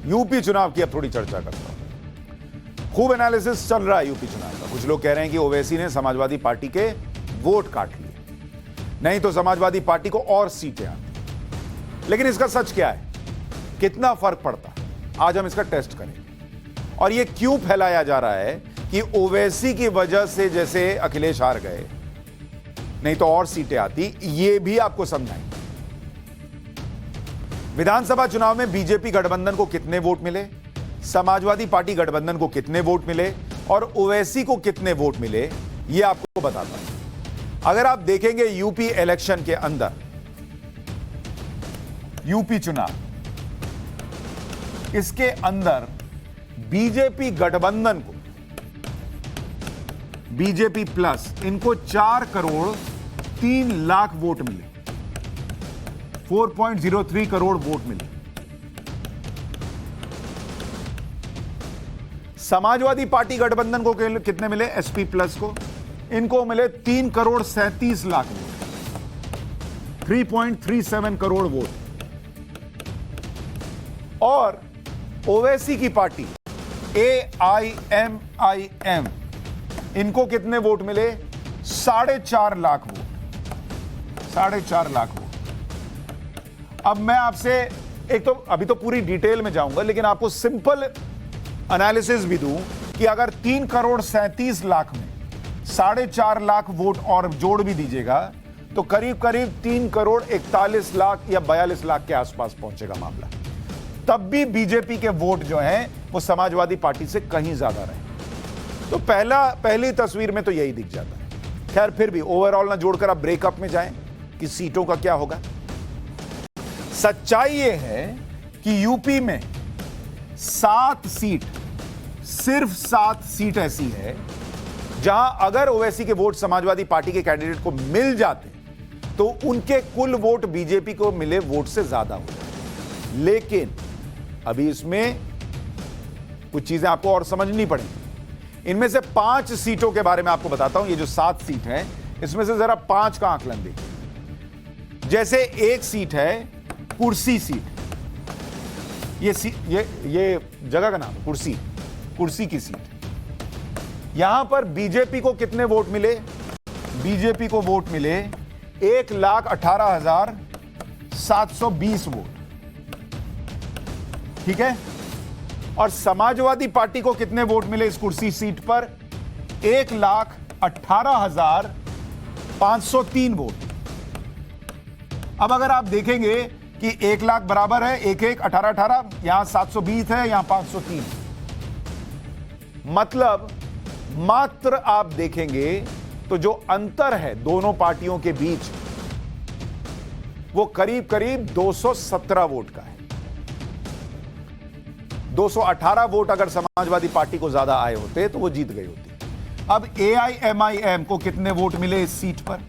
UP चुनाव की अब थोड़ी चर्चा करता हूं। खूब एनालिसिस चल रहा है यूपी चुनाव का। कुछ लोग कह रहे हैं कि ओवैसी ने समाजवादी पार्टी के वोट काट लिए, नहीं तो समाजवादी पार्टी को और सीटें आती। लेकिन इसका सच क्या है, कितना फर्क पड़ता है, आज हम इसका टेस्ट करेंगे। और यह क्यों फैलाया जा रहा है कि ओवैसी की वजह से जैसे अखिलेश हार गए, नहीं तो और सीटें आती, यह भी आपको समझाएंगे। विधानसभा चुनाव में बीजेपी गठबंधन को कितने वोट मिले, समाजवादी पार्टी गठबंधन को कितने वोट मिले और ओवैसी को कितने वोट मिले, यह आपको बताता हूं। अगर आप देखेंगे यूपी इलेक्शन के अंदर, यूपी चुनाव, इसके अंदर बीजेपी गठबंधन को, बीजेपी प्लस, इनको 4 करोड़ 3 लाख वोट मिले, 4.03 करोड़ वोट मिले। समाजवादी पार्टी गठबंधन को कितने मिले, एसपी प्लस को, इनको मिले 3 करोड़ 37 लाख वोट, 3.37 करोड़ वोट। और ओवैसी की पार्टी AIMIM, इनको कितने वोट मिले, 4.5 लाख वोट, 4.5 लाख वोट। अब मैं आपसे एक तो अभी तो पूरी डिटेल में जाऊंगा, लेकिन आपको सिंपल एनालिसिस भी दूं कि अगर 3 करोड़ 37 लाख में 4.5 लाख वोट और जोड़ भी दीजिएगा तो करीब करीब 3 करोड़ 41 लाख या 42 लाख के आसपास पहुंचेगा मामला। तब भी बीजेपी के वोट जो हैं वो समाजवादी पार्टी से कहीं ज्यादा रहे। तो पहली तस्वीर में तो यही दिख जाता है। खैर, फिर भी ओवरऑल ना जोड़कर आप ब्रेकअप में जाएं कि सीटों का क्या होगा। सच्चाई यह है कि यूपी में 7 सीट, सिर्फ 7 सीट ऐसी है जहां अगर ओवैसी के वोट समाजवादी पार्टी के कैंडिडेट को मिल जाते तो उनके कुल वोट बीजेपी को मिले वोट से ज्यादा हो। लेकिन अभी इसमें कुछ चीजें आपको और समझनी पड़ेंगी। इनमें से 5 सीटों के बारे में आपको बताता हूं। ये जो 7 सीट हैं, इसमें से जरा 5 का आकलन देखिए। जैसे एक सीट है कुर्सी सीट, ये जगह का नाम है कुर्सी की सीट। यहां पर बीजेपी को कितने वोट मिले, बीजेपी को वोट मिले 1,18,720 वोट, ठीक है। और समाजवादी पार्टी को कितने वोट मिले इस कुर्सी सीट पर, 1,18,503 वोट। अब अगर आप देखेंगे कि 1 लाख बराबर है 1,1,18,18, यहां 720 है, यहां 503, मतलब मात्र आप देखेंगे तो जो अंतर है दोनों पार्टियों के बीच वो करीब करीब 217 वोट का है। 218 वोट अगर समाजवादी पार्टी को ज्यादा आए होते तो वो जीत गई होती। अब AIMIM को कितने वोट मिले इस सीट पर,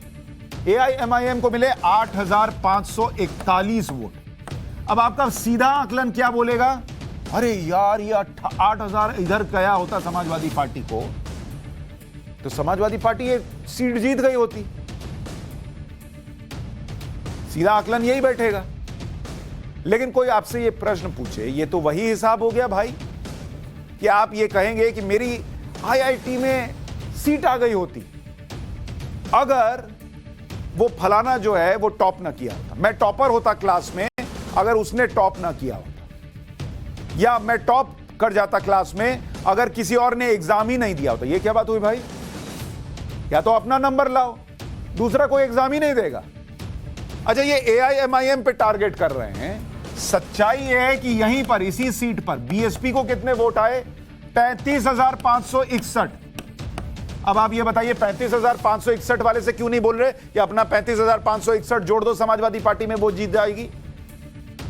AIMIM को मिले 8,541 वोट। अब आपका सीधा आकलन क्या बोलेगा, अरे यार ये 8,000 इधर गया होता समाजवादी पार्टी को तो समाजवादी पार्टी ये सीट जीत गई होती। सीधा आकलन यही बैठेगा। लेकिन कोई आपसे ये प्रश्न पूछे, ये तो वही हिसाब हो गया भाई कि आप ये कहेंगे कि मेरी IIT में सीट आ गई होती अगर वो फलाना जो है वो टॉप ना किया होता, मैं टॉपर होता क्लास में अगर उसने टॉप ना किया होता, या मैं टॉप कर जाता क्लास में अगर किसी और ने एग्जाम ही नहीं दिया होता। ये क्या बात हुई भाई, या तो अपना नंबर लाओ, दूसरा कोई एग्जाम ही नहीं देगा। अच्छा, ये AIMIM पे टारगेट कर रहे हैं। सच्चाई यह है कि यहीं पर इसी सीट पर BSP को कितने वोट आए, 35,561। अब आप ये बताइए 35,561 वाले से क्यों नहीं बोल रहे कि अपना 35,561 जोड़ दो, समाजवादी पार्टी में वो जीत जाएगी।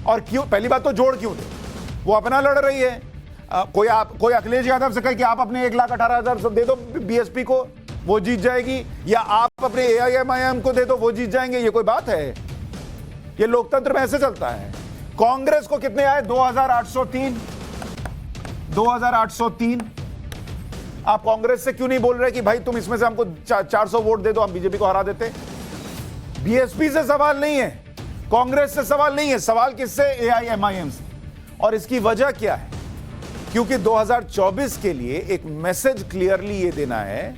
और क्यों, पहली बात तो जोड़ क्यों दे, वो अपना लड़ रही है। कोई अखिलेश यादव से कहे कि आप अपने 1,18,000 दे दो BSP को, वो जीत जाएगी, या आप अपने AIMIM को दे दो वो जीत जाएंगे। ये कोई बात है? ये लोकतंत्र में ऐसे चलता है। कांग्रेस को कितने आए, 2,803। 2,803। आप कांग्रेस से क्यों नहीं बोल रहे कि भाई तुम इसमें से हमको 400 वोट दे दो, हम बीजेपी को हरा देते। BSP से सवाल नहीं है, कांग्रेस से सवाल नहीं है, सवाल किससे, AIMIM से। और इसकी वजह क्या है? क्योंकि 2024 के लिए एक मैसेज क्लियरली ये देना है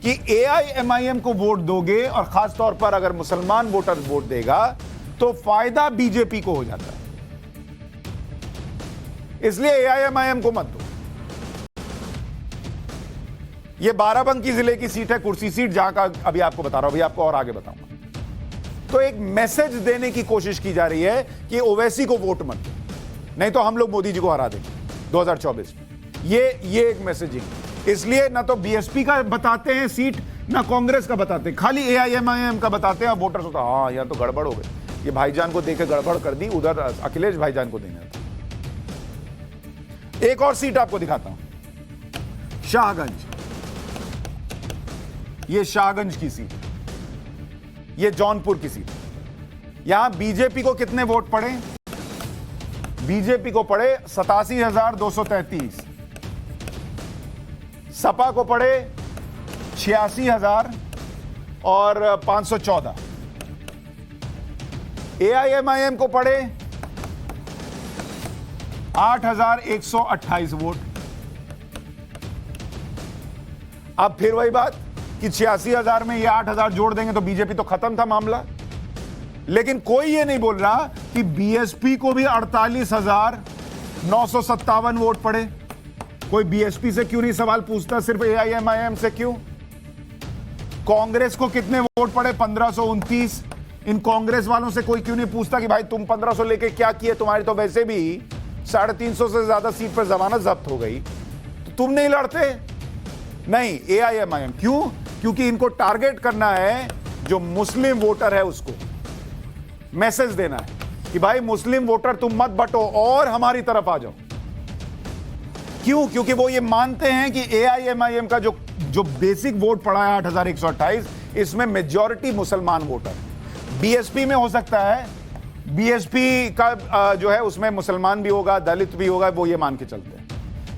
कि AIMIM को वोट दोगे और खास तौर पर अगर मुसलमान वोटर वोट देगा तो फायदा बीजेपी को हो जाता है, इसलिए AIMIM को मत दो। ये बाराबंकी जिले की सीट है, कुर्सी सीट, जहां का अभी आपको बता रहा हूं, अभी आपको और आगे बताऊंगा। तो एक मैसेज देने की कोशिश की जा रही है कि ओवैसी को वोट मत दो, नहीं तो हम लोग मोदी जी को हरा देंगे 2024 में। ये एक मैसेजिंग, इसलिए ना तो बीएसपी का बताते हैं सीट, ना कांग्रेस का बताते हैं, खाली AIMIM का बताते हैं। और वोटर्स होता है हाँ, यहां तो गड़बड़ हो गई, ये भाईजान को देकर गड़बड़ कर दी, उधर अखिलेश भाईजान को देना था। एक और सीट आपको दिखाता हूं, शाहगंज। ये शाहगंज की सीट, ये जौनपुर की सीट। यहां बीजेपी को कितने वोट पड़े? बीजेपी को पड़े 87,233, सपा को पड़े 86,514, AIMIM को पड़े 8,128 वोट। अब फिर वही बात कि 86,000 में ये 8,000 जोड़ देंगे तो बीजेपी तो खत्म था मामला। लेकिन कोई ये नहीं बोल रहा कि बीएसपी को भी 48,957 वोट पड़े। कोई बीएसपी से क्यों नहीं सवाल पूछता, सिर्फ AIMIM से क्यों? कांग्रेस को कितने वोट पड़े? 1,529। इन कांग्रेस वालों से कोई क्यों नहीं पूछता कि भाई तुम 1,500 लेके क्या किए? तुम्हारी तो वैसे भी 350 से ज्यादा सीट पर जमानत जब्त हो गई, तो तुम नहीं लड़ते? नहीं, AIMIM। क्यों? क्योंकि इनको टारगेट करना है जो मुस्लिम वोटर है, उसको मैसेज देना है कि भाई मुस्लिम वोटर तुम मत बटो और हमारी तरफ आ जाओ। क्यों? क्योंकि वो ये मानते हैं कि AIMIM का जो बेसिक वोट पड़ा है 8,128, इसमें मेजॉरिटी मुसलमान वोटर। बीएसपी में हो सकता है, बीएसपी का जो है उसमें मुसलमान भी होगा, दलित भी होगा, वो ये मान के चलते हैं,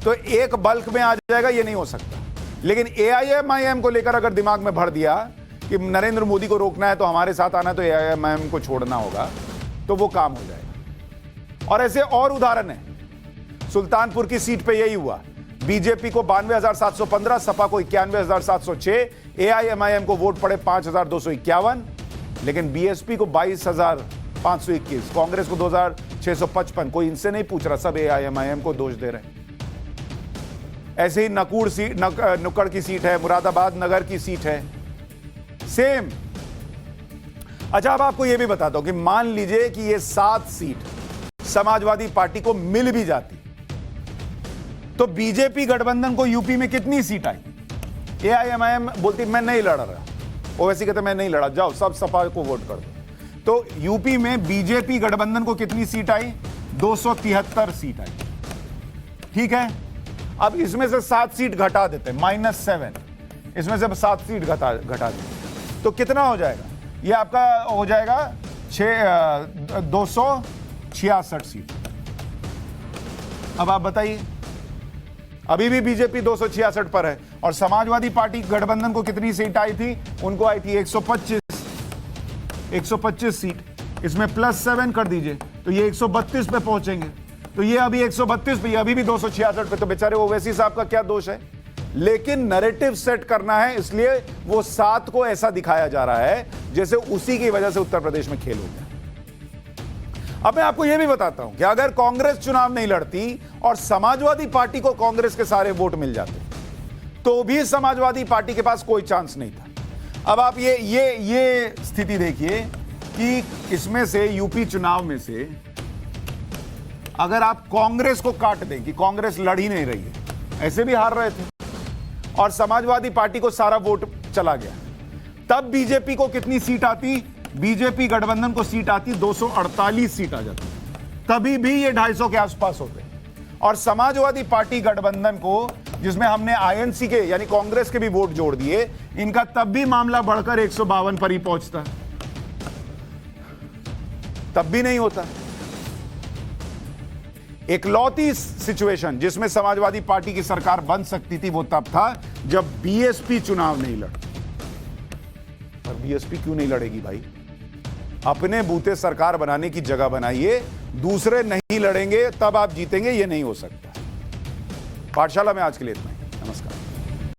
तो एक बल्क में आ जाएगा, ये नहीं हो सकता। लेकिन AIMIM को लेकर अगर दिमाग में भर दिया कि नरेंद्र मोदी को रोकना है तो हमारे साथ आना है, तो AIMIM को छोड़ना होगा, तो वो काम हो जाएगा। और ऐसे और उदाहरण है। सुल्तानपुर की सीट पे यही हुआ, बीजेपी को 92,715, सपा को 91,706, AIMIM को वोट पड़े 5,251, लेकिन बीएसपी को 22,521, कांग्रेस को 2,655। कोई इनसे नहीं पूछ रहा, सब AIMIM को दोष दे रहे हैं। ऐसे ही नुक्कड़ की सीट है, मुरादाबाद नगर की सीट है, सेम। अच्छा, अब आपको यह भी बताता हूं कि मान लीजिए कि ये 7 सीट समाजवादी पार्टी को मिल भी जाती, तो बीजेपी गठबंधन को यूपी में कितनी सीट आई? AIMIM बोलती मैं नहीं लड़ रहा, ओवैसी कहते मैं नहीं लड़ा, जाओ सब सपा को वोट कर दो। तो यूपी में बीजेपी गठबंधन को कितनी सीट आई? 273 सीट आई। ठीक है, अब इसमें से 7 सीट घटा देते, -7, इसमें से 7 सीट घटा देते, तो कितना हो जाएगा? ये आपका हो जाएगा 266 सीट। अब आप बताइए, अभी भी बीजेपी 266 पर है, और समाजवादी पार्टी गठबंधन को कितनी सीट आई थी? उनको आई थी 125 सीट। इसमें +7 कर दीजिए तो ये 132 पे पहुंचेंगे। तो ये अभी 132 पे, अभी भी 266 पे, तो बेचारे ओवैसी साहब का क्या दोष है? लेकिन नैरेटिव सेट करना है, इसलिए वो 7 को ऐसा दिखाया जा रहा है जैसे उसी की वजह से उत्तर प्रदेश में खेल हो गया। अब मैं आपको यह भी बताता हूं कि अगर कांग्रेस चुनाव नहीं लड़ती और समाजवादी पार्टी को कांग्रेस के सारे वोट मिल जाते, तो भी समाजवादी पार्टी के पास कोई चांस नहीं था। अब आप ये स्थिति देखिए कि इसमें से, यूपी चुनाव में से, अगर आप कांग्रेस को काट दें कि कांग्रेस लड़ ही नहीं रही है, ऐसे भी हार रहे थे, और समाजवादी पार्टी को सारा वोट चला गया, तब बीजेपी को कितनी सीट आती? बीजेपी गठबंधन को सीट आती 248 सीट आ जाती, तभी भी ये 250 के आसपास होते। और समाजवादी पार्टी गठबंधन को, जिसमें हमने INC के यानी कांग्रेस के भी वोट जोड़ दिए, इनका तब भी मामला बढ़कर 152 पर ही पहुंचता, तब भी नहीं होता। इकलौती सिचुएशन जिसमें समाजवादी पार्टी की सरकार बन सकती थी वो तब था जब बीएसपी चुनाव नहीं लड़। और बीएसपी क्यों नहीं लड़ेगी भाई? अपने बूते सरकार बनाने की जगह बनाइए दूसरे नहीं लड़ेंगे तब आप जीतेंगे, ये नहीं हो सकता। पाठशाला में आज के लिए इतना ही। नमस्कार।